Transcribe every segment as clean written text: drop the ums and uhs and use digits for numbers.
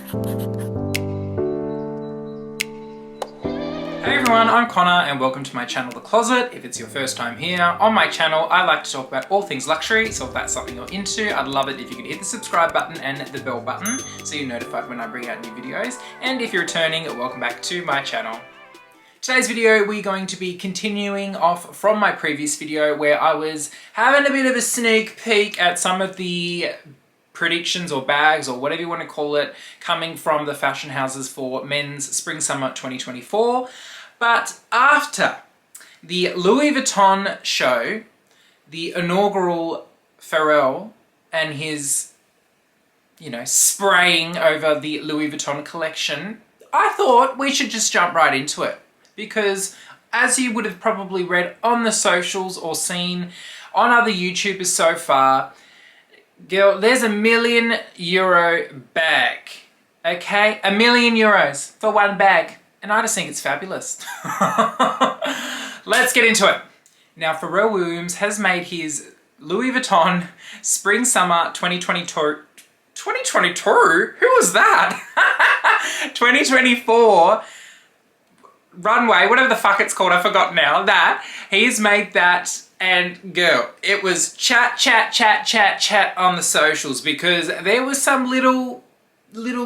Hey everyone, I'm Connor and welcome to my channel, The Closet. If it's your first time here, on my channel I like to talk about all things luxury, so if that's something you're into, I'd love it if you could hit the subscribe button and the bell button so you're notified when I bring out new videos. And if you're returning, welcome back to my channel. Today's video, we're going to be continuing off from my previous video where I was having a bit of a sneak peek at some of the predictions or bags or whatever you want to call it coming from the fashion houses for men's spring-summer 2024. But after the Louis Vuitton show, the inaugural Pharrell and his, spraying over the Louis Vuitton collection, I thought we should just jump right into it. Because as you would have probably read on the socials or seen on other YouTubers so far, girl, there's €1 million bag, okay? €1 million for one bag. And I just think it's fabulous. Let's get into it. Now, Pharrell Williams has made his Louis Vuitton Spring-Summer 2022... 2022? Who was that? 2024 runway, whatever the fuck it's called, I forgot now. That. He's made that, and girl, it was chat on the socials because there was some little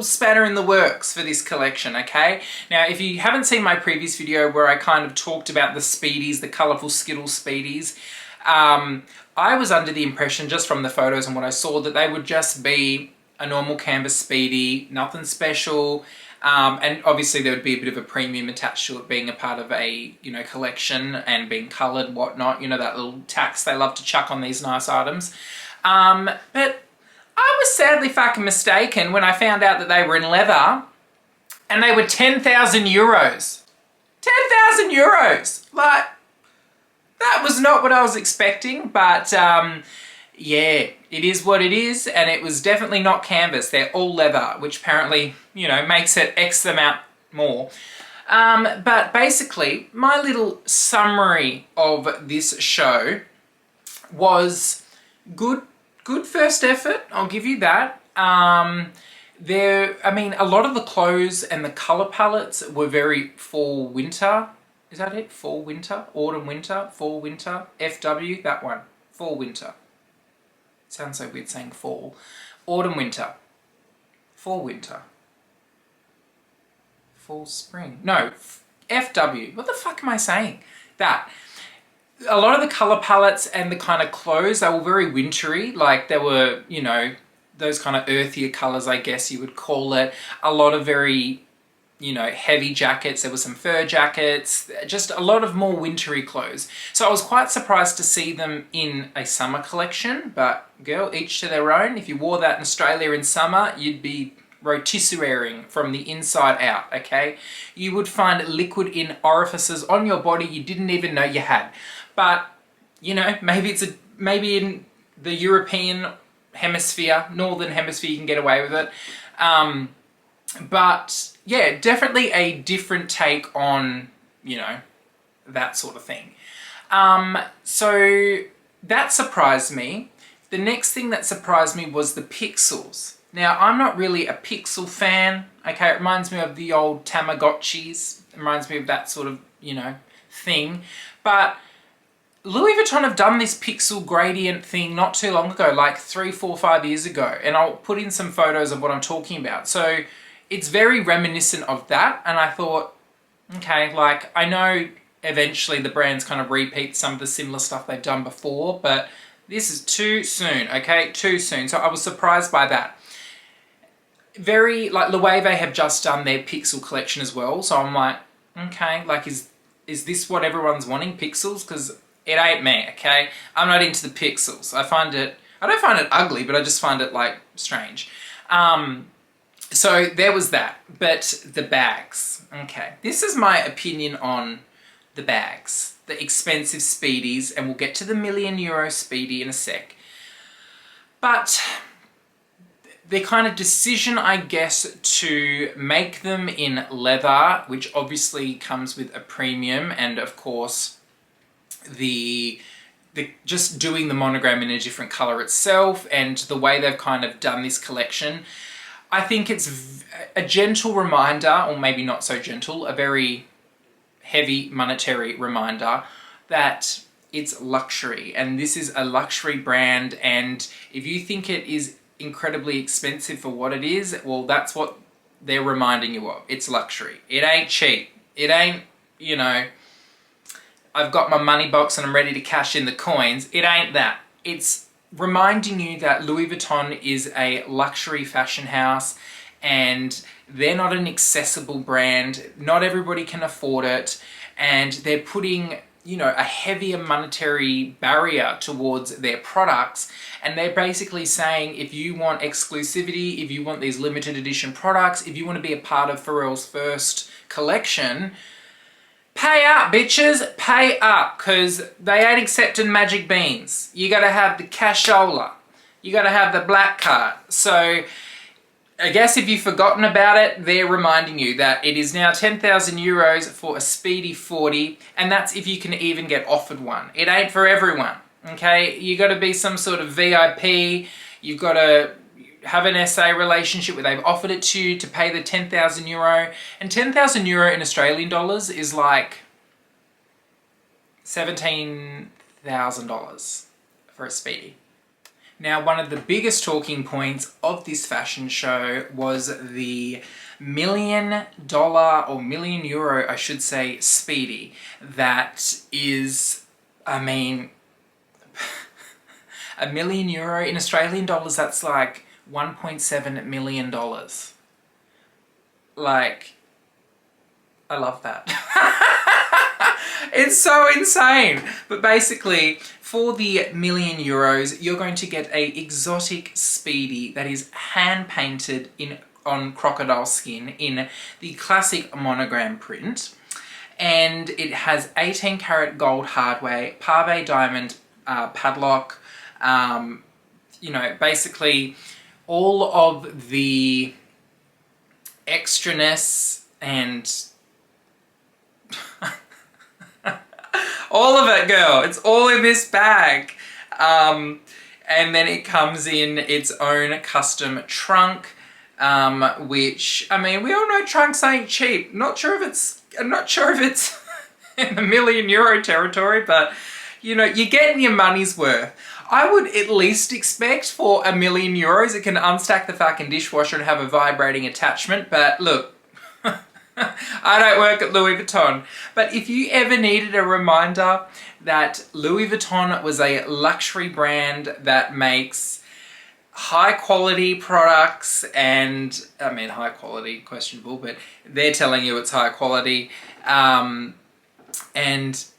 spanner in the works for this collection, okay? Now, if you haven't seen my previous video where I kind of talked about the Speedies, the colourful Skittles Speedies, I was under the impression just from the photos and what I saw that they would just be a normal canvas Speedy, nothing special, and obviously there would be a bit of a premium attached to it being a part of a, collection and being coloured, whatnot, that little tax they love to chuck on these nice items. But I was sadly fucking mistaken when I found out that they were in leather and they were €10,000. €10,000! Like, that was not what I was expecting, but yeah, it is what it is, and it was definitely not canvas. They're all leather, which apparently, makes it X amount more. But basically, my little summary of this show was good first effort, I'll give you that. A lot of the clothes and the colour palettes were very fall-winter. Is that it? Fall-winter? Autumn-winter? Fall-winter? FW? That one. Fall-winter. Sounds so weird saying fall. Autumn-winter. Fall-winter. Fall-spring. No, FW. What the fuck am I saying? That. A lot of the colour palettes and the kind of clothes, they were very wintry. Like, they were, those kind of earthier colours, I guess you would call it. A lot of very, heavy jackets. There were some fur jackets. Just a lot of more wintry clothes. So I was quite surprised to see them in a summer collection. But, girl, each to their own. If you wore that in Australia in summer, you'd be rotisserie-ing from the inside out, okay? You would find liquid in orifices on your body you didn't even know you had. But, maybe maybe in the European hemisphere, northern hemisphere, you can get away with it. But, yeah, definitely a different take on, that sort of thing. So, that surprised me. The next thing that surprised me was the pixels. Now, I'm not really a pixel fan, okay? It reminds me of the old Tamagotchis. It reminds me of that sort of, thing. But Louis Vuitton have done this pixel gradient thing not too long ago, like 3, 4, 5 years ago. And I'll put in some photos of what I'm talking about. So it's very reminiscent of that. And I thought, okay, like, I know eventually the brands kind of repeat some of the similar stuff they've done before, but this is too soon, okay? Too soon. So I was surprised by that. Very, like, Loewe have just done their pixel collection as well. So I'm like, okay, like, is this what everyone's wanting, pixels? Because it ain't me, okay? I'm not into the pixels. I don't find it ugly, but I just find it, like, strange. So there was that. But the bags, okay. This is my opinion on the bags. The expensive Speedies, and we'll get to the €1 million Speedy in a sec. But the kind of decision, I guess, to make them in leather, which obviously comes with a premium, and of course the just doing the monogram in a different color itself, and the way they've kind of done this collection, I think it's a gentle reminder, or maybe not so gentle, a very heavy monetary reminder that it's luxury, and this is a luxury brand, and if you think it is incredibly expensive for what it is, well, that's what they're reminding you of. It's luxury. It ain't cheap. It ain't, you know, I've got my money box and I'm ready to cash in the coins. It ain't that. It's reminding you that Louis Vuitton is a luxury fashion house, and they're not an accessible brand. Not everybody can afford it, and they're putting, you know, a heavier monetary barrier towards their products, and they're basically saying, if you want exclusivity, if you want these limited edition products, if you want to be a part of Pharrell's first collection, pay up, bitches, pay up, because they ain't accepting magic beans. You gotta have the cashola. You gotta have the black card. So, I guess if you've forgotten about it, they're reminding you that it is now 10,000 euros for a Speedy 40, and that's if you can even get offered one. It ain't for everyone, okay? You gotta be some sort of VIP, you've gotta have an SA relationship where they've offered it to you to pay the 10,000 euro, and 10,000 euro in Australian dollars is like $17,000 for a Speedy. Now, one of the biggest talking points of this fashion show was the $1 million, or million euro, I should say, Speedy. That is, I mean, €1 million in Australian dollars, that's like $1.7 million. Like, I love that. It's so insane. But basically, for the €1 million, you're going to get a exotic Speedy that is hand painted on crocodile skin in the classic monogram print, and it has 18 karat gold hardware, pave diamond padlock. You know, basically all of the extraness and all of it, girl. It's all in this bag. And then it comes in its own custom trunk, which, I mean, we all know trunks ain't cheap. I'm not sure if it's in the €1 million territory, but, you know, you're getting your money's worth. I would at least expect for €1 million it can unstack the fucking dishwasher and have a vibrating attachment, but look, I don't work at Louis Vuitton. But if you ever needed a reminder that Louis Vuitton was a luxury brand that makes high quality products, and I mean high quality, questionable, but they're telling you it's high quality, and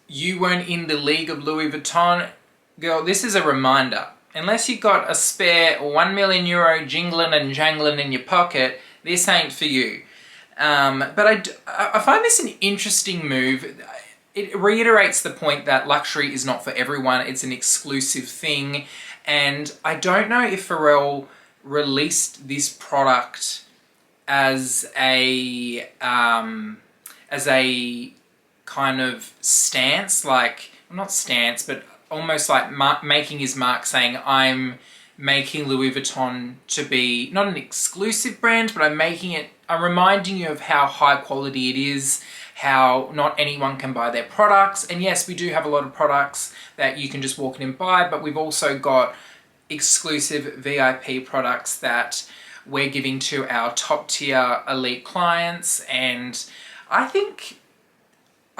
you weren't in the league of Louis Vuitton, girl, this is a reminder. Unless you've got a spare €1 million jingling and jangling in your pocket, this ain't for you. But I find this an interesting move. It reiterates the point that luxury is not for everyone, it's an exclusive thing, and I don't know if Pharrell released this product as a kind of stance, like, not stance, but almost like making his mark, saying, I'm making Louis Vuitton to be not an exclusive brand, but I'm reminding you of how high quality it is, how not anyone can buy their products. And yes, we do have a lot of products that you can just walk in and buy, but we've also got exclusive VIP products that we're giving to our top tier elite clients, and I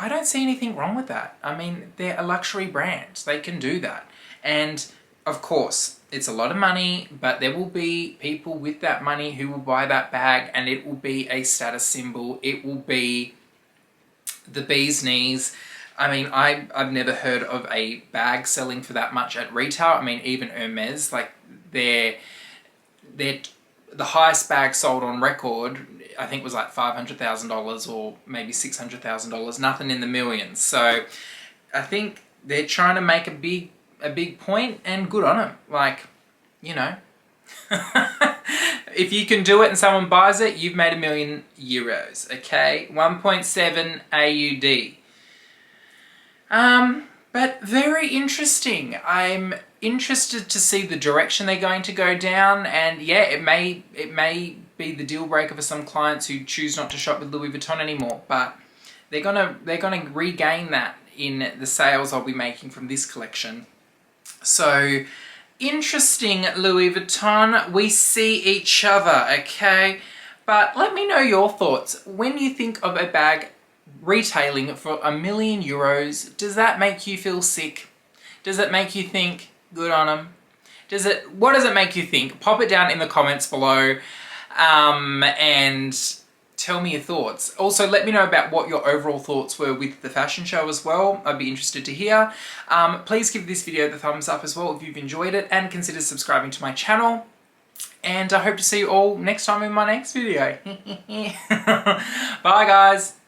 don't see anything wrong with that. I mean, they're a luxury brand. They can do that. And of course, it's a lot of money, but there will be people with that money who will buy that bag, and it will be a status symbol. It will be the bee's knees. I mean, I've never heard of a bag selling for that much at retail. I mean, even Hermes, like, they're the highest bag sold on record, I think, was like $500,000 or maybe $600,000, nothing in the millions. So I think they're trying to make a big point, and good on them. Like, you know, if you can do it and someone buys it, you've made €1 million, okay? 1.7 AUD. But very interesting. I'm interested to see the direction they're going to go down, and yeah, it may be the deal breaker for some clients who choose not to shop with Louis Vuitton anymore, but they're gonna regain that in the sales I'll be making from this collection. So interesting, Louis Vuitton. We see each other, okay? But let me know your thoughts. When you think of a bag retailing for €1,000,000, does that make you feel sick? Does it make you think, good on them? What does it make you think? Pop it down in the comments below, and tell me your thoughts. Also, let me know about what your overall thoughts were with the fashion show as well. I'd be interested to hear. Please give this video the thumbs up as well if you've enjoyed it, and consider subscribing to my channel. And I hope to see you all next time in my next video. Bye guys.